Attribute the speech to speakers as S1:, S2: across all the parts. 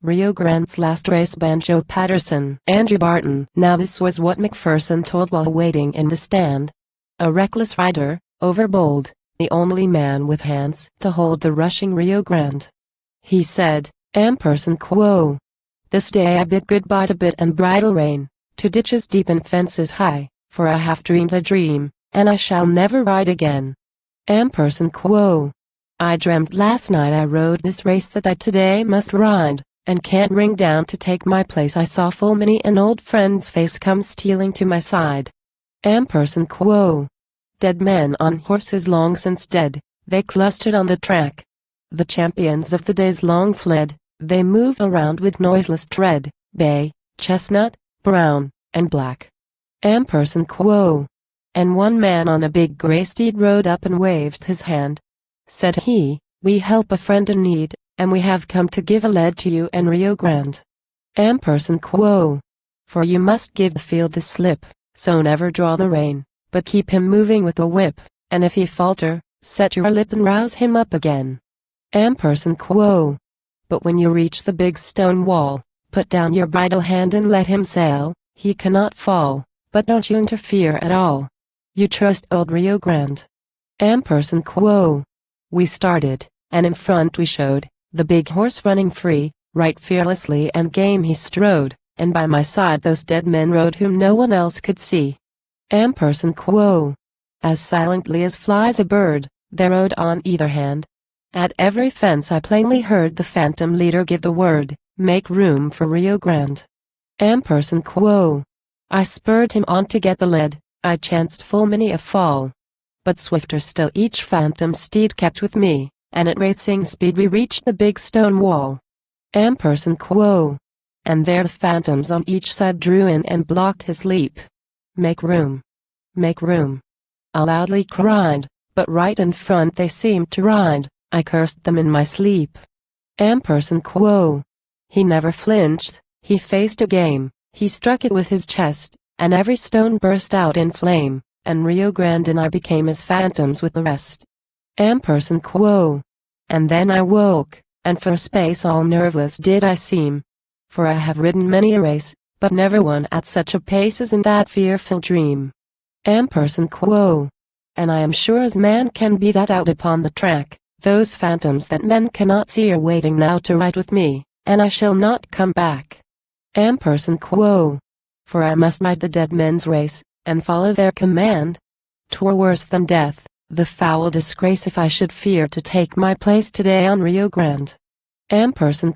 S1: Rio Grande's last race. Banjo, Paterson, Andrew, Barton. Now this was what McPherson told while waiting in the stand. A reckless rider, overbold, the only man with hands to hold the rushing Rio Grande. He said, "Quo. This day I bid goodbye to bit and bridle rein, to ditches deep and fences high, for I have dreamed a dream, and I shall never ride again. Quo. I dreamt last night I rode this race that I today must ride, and can't ring down to take my place. I saw full many an old friend's face come stealing to my side. Quo. Dead men on horses long since dead, they clustered on the track. The champions of the days long fled, they move around with noiseless tread, bay, chestnut, brown, and black. Quo. And one man on a big gray steed rode up and waved his hand. Said he, "We help a friend in need, and we have come to give a lead to you and Rio Grande. Quo. For you must give the field the slip, so never draw the rein, but keep him moving with a whip, and if he falter, set your lip and rouse him up again. Quo. But when you reach the big stone wall, put down your bridle hand and let him sail, he cannot fall, but don't you interfere at all. You trust old Rio Grande." Quo. We started, and in front we showed, the big horse running free, right fearlessly and game he strode, and by my side those dead men rode whom no one else could see. Quo. As silently as flies a bird, they rode on either hand. At every fence I plainly heard the phantom leader give the word, "Make room for Rio Grande." Quo. I spurred him on to get the lead, I chanced full many a fall. But swifter still each phantom steed kept with me, and at racing speed we reached the big stone wall. Quo. And there the phantoms on each side drew in and blocked his leap. "Make room! Make room!" I loudly cried, but right in front they seemed to ride. I cursed them in my sleep. Quo. He never flinched, he faced a game, he struck it with his chest, and every stone burst out in flame, and Rio Grande and I became as phantoms with the rest. Quo. And then I woke, and for a space all nerveless did I seem. For I have ridden many a race, but never one at such a pace as in that fearful dream. Quo. And I am sure as man can be that out upon the track, those phantoms that men cannot see are waiting now to ride with me, and I shall not come back. Quo. For I must ride the dead men's race, and follow their command. 'Twere worse than death, the foul disgrace if I should fear to take my place today on Rio Grande.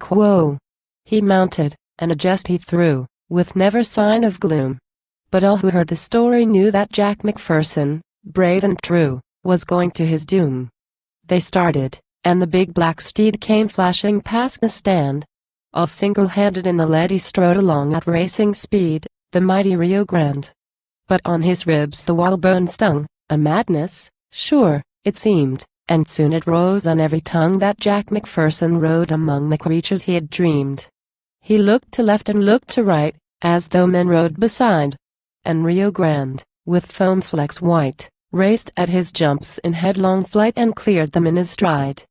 S1: Quo. He mounted, and a jest he threw, with never sign of gloom. But all who heard the story knew that Jack McPherson, brave and true, was going to his doom. They started, and the big black steed came flashing past the stand. All single-handed in the lead he strode along at racing speed, the mighty Rio Grande. But on his ribs the whalebone stung, a madness, sure, it seemed, and soon it rose on every tongue that Jack McPherson rode among the creatures he had dreamed. He looked to left and looked to right, as though men rode beside. And Rio Grande, with foam flecks white, raced at his jumps in headlong flight and cleared them in his stride.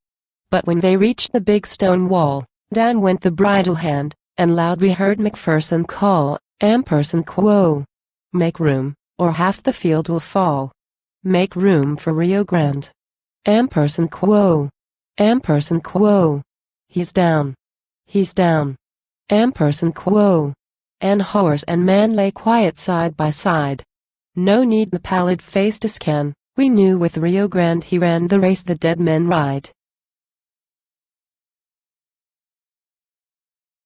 S1: But when they reached the big stone wall, down went the bridle hand, and loud we heard McPherson call, Quo. Make room, or half the field will fall. Make room for Rio Grande. Quo. Quo. He's down. He's down. Quo. And horse and man lay quiet side by side. No need the pallid face to scan, we knew with Rio Grande he ran the race the dead men ride.